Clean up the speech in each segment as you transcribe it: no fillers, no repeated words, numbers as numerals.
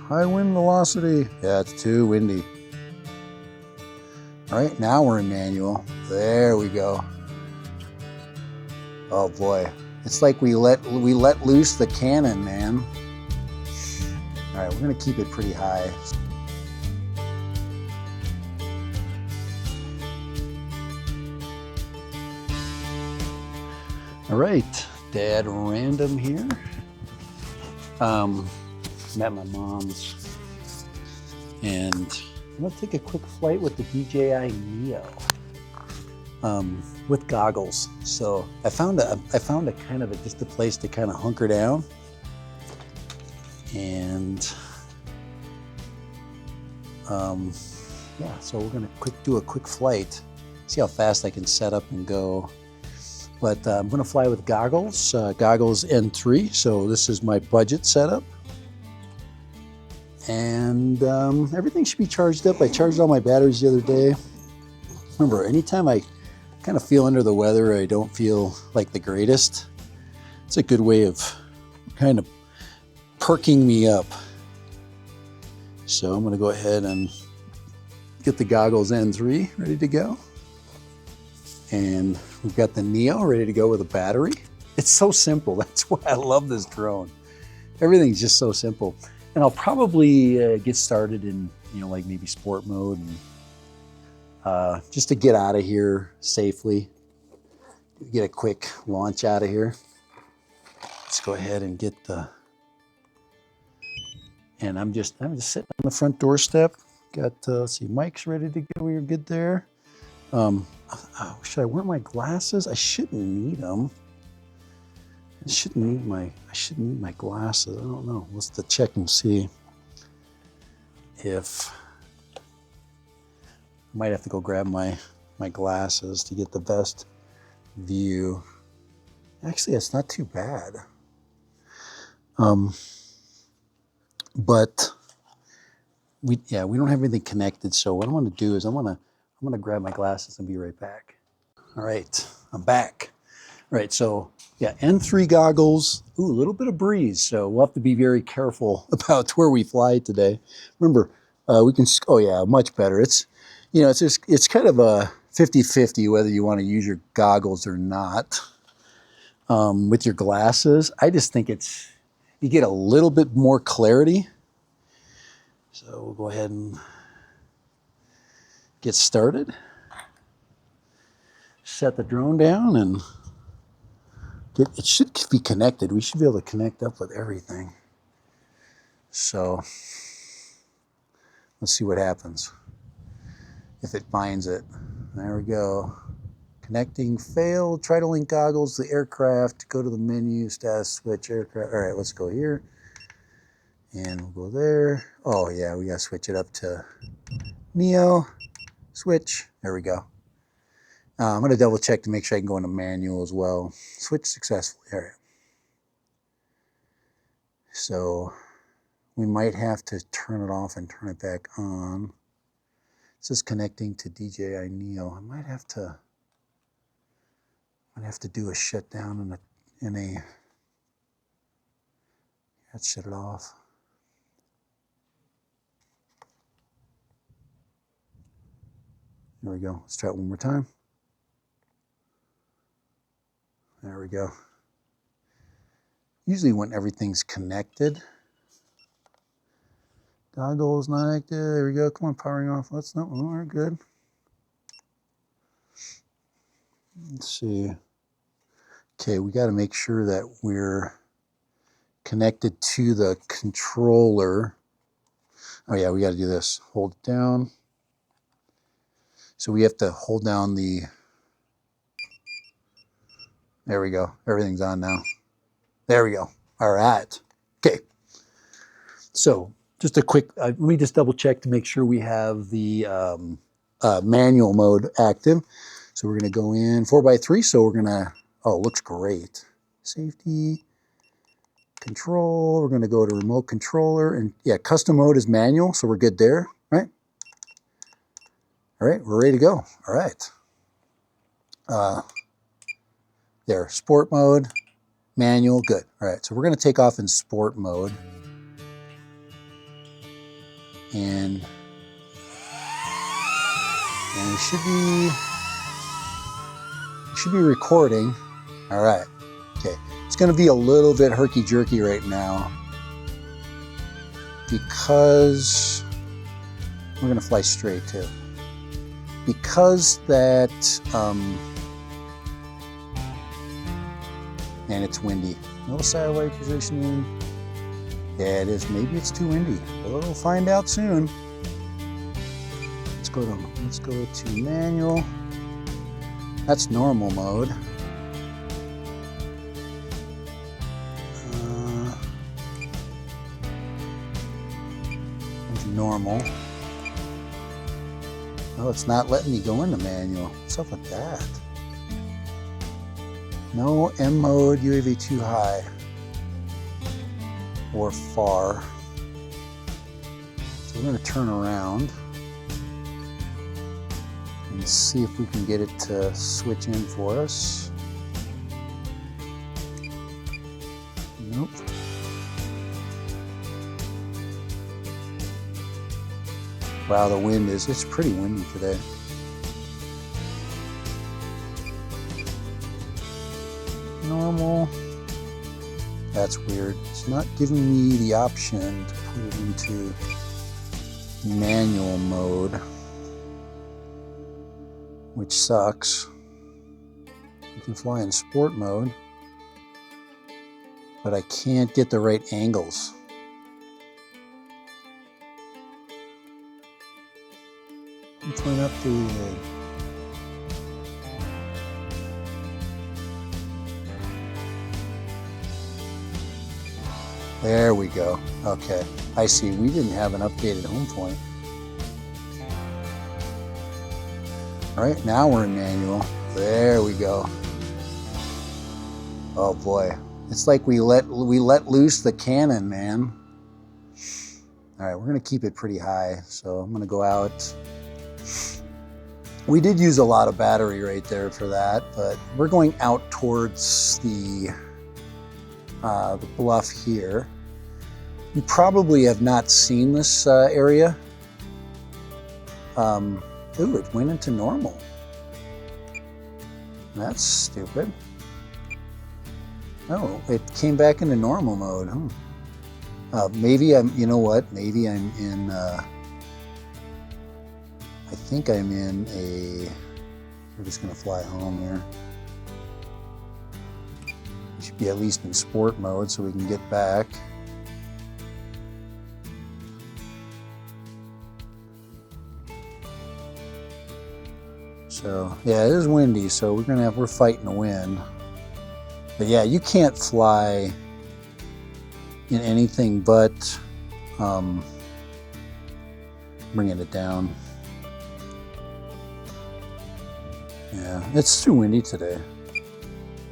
high wind velocity. Yeah, it's too windy. All right, now we're in manual. There we go. Oh boy, it's like we let loose the cannon, man. All right, we're gonna keep it pretty high. All right, Dad Random here. Met my mom's, and I'm gonna take a quick flight with the DJI Neo with goggles. So I found a kind of just a place to kind of hunker down, and yeah. So we're gonna do a quick flight. See how fast I can set up and go. But I'm going to fly with goggles, goggles N3. So this is my budget setup. And everything should be charged up. I charged all my batteries the other day. Remember, anytime I kind of feel under the weather, I don't feel like the greatest, it's a good way of kind of perking me up. So I'm going to go ahead and get the goggles N3 ready to go. And we've got the Neo ready to go with a battery. It's so simple. That's why I love this drone. Everything's just so simple. And I'll probably get started in, like maybe sport mode, and just to get out of here safely, get a quick launch out of here. Let's go ahead and get the, and I'm just sitting on the front doorstep. Got, let's see, Mike's ready to go. We're good there. Should I wear my glasses? I shouldn't need them. I shouldn't need my glasses. I don't know. Let's check and see if I might have to go grab my glasses to get the best view. Actually, it's not too bad. But we don't have anything connected. So what I want to do is I'm gonna grab my glasses and be right back. All right, I'm back. All right, so yeah, N3 goggles. Ooh, a little bit of breeze, so we'll have to be very careful about where we fly today. Remember, we can, oh yeah, much better. It's, it's kind of a 50-50 whether you want to use your goggles or not. With your glasses, I just think you get a little bit more clarity. So we'll go ahead and get started. Set the drone down, and it should be connected. We should be able to connect up with everything. So let's see what happens. If it finds it. There we go. Connecting failed. Try to link goggles to the aircraft. Go to the menu, status switch, aircraft. All right, let's go here. And we'll go there. Oh yeah, we gotta switch it up to Neo. Switch. There we go. I'm going to double check to make sure I can go into manual as well. Switch successfully. All right. So we might have to turn it off and turn it back on. This is connecting to DJI Neo. I might have to do a shutdown let's shut it off. There we go. Let's try it one more time. There we go. Usually when everything's connected. Goggles not active. There we go. Come on, powering off. We're good. Let's see. Okay, we got to make sure that we're connected to the controller. Oh yeah, we got to do this. Hold it down. So we have to hold down the, there we go. Everything's on now. There we go. All right. Okay. So just a quick, let me just double check to make sure we have the manual mode active. So we're going to go in 4x3. So we're going to, oh, looks great. Safety, control. We're going to go to remote controller, and yeah, custom mode is manual. So we're good there, right? All right, we're ready to go. All right. There, sport mode, manual, good. All right, so we're going to take off in sport mode. and it should be recording. All right. Okay. It's going to be a little bit herky-jerky right now because we're going to fly straight too. Because that, and it's windy. No satellite positioning. Yeah, it is. Maybe it's too windy. We'll find out soon. Let's go to manual. That's normal mode. There's normal. Oh, it's not letting me go into manual. What's up with that? No M mode, UAV too high or far. So we're going to turn around and see if we can get it to switch in for us. Nope. Wow, the wind it's pretty windy today. Normal. That's weird. It's not giving me the option to put it into manual mode, which sucks. You can fly in sport mode, but I can't get the right angles. Which one up do we need? There we go. Okay, I see. We didn't have an updated home point. All right, now we're in manual. There we go. Oh boy, it's like we let loose the cannon, man. All right, we're gonna keep it pretty high. So I'm gonna go out. We did use a lot of battery right there for that, but we're going out towards the bluff here. You probably have not seen this area. Ooh, it went into normal. That's stupid. Oh, it came back into normal mode. Maybe you know what? Maybe I'm in, I think I'm in we're just gonna fly home here. We should be at least in sport mode so we can get back. So yeah, it is windy, so we're fighting the wind. But yeah, you can't fly in anything but bringing it down. Yeah, it's too windy today.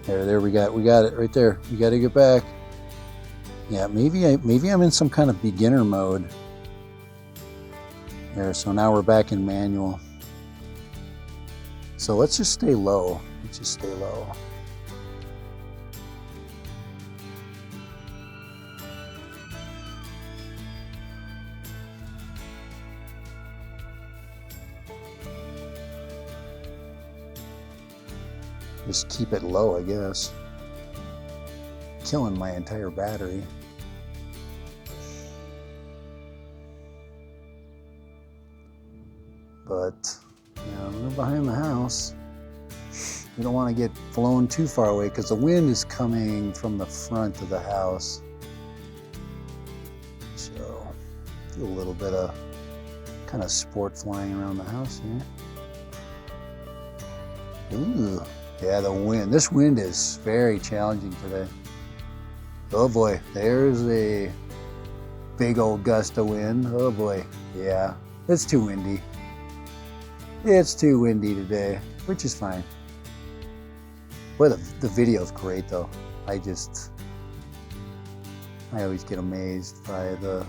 There we got it right there. We got to get back. Yeah, maybe I'm in some kind of beginner mode. There, so now we're back in manual. So let's just stay low. Let's just stay low. Just keep it low, I guess. Killing my entire battery. But, you know, we're behind the house. We don't want to get flown too far away because the wind is coming from the front of the house. So, do a little bit of kind of sport flying around the house here. Ooh. Yeah, the wind. This wind is very challenging today. Oh boy, there's a big old gust of wind. Oh boy, yeah, it's too windy. It's too windy today, which is fine. Boy, the video's great though. I always get amazed by the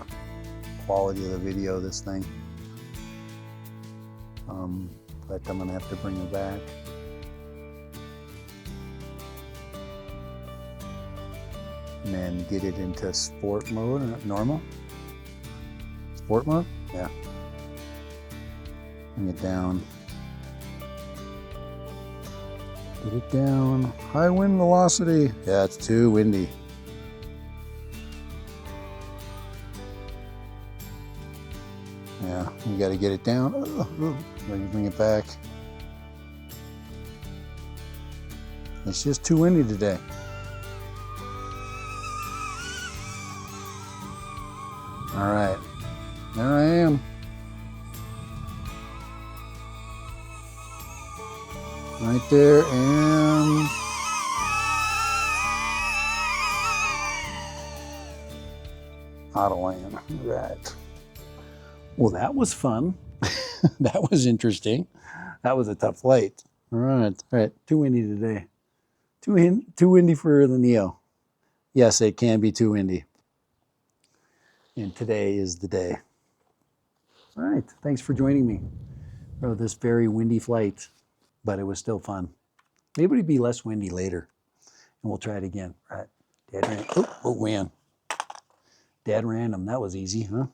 quality of the video of this thing. But I'm gonna have to bring it back. And then get it into sport mode, normal. Sport mode. Yeah. Bring it down. Get it down. High wind velocity. Yeah, it's too windy. Yeah, you got to get it down. Then you bring it back. It's just too windy today. All right, there I am. Right there, and out of land. Right. Well, that was fun. That was interesting. That was a tough flight. All right. Too windy today. Too windy for the Neo. Yes, it can be too windy. And today is the day. All right. Thanks for joining me for this very windy flight, but it was still fun. Maybe it'd be less windy later, and we'll try it again. All right. Dead random. Oh man. Dead random. That was easy, huh?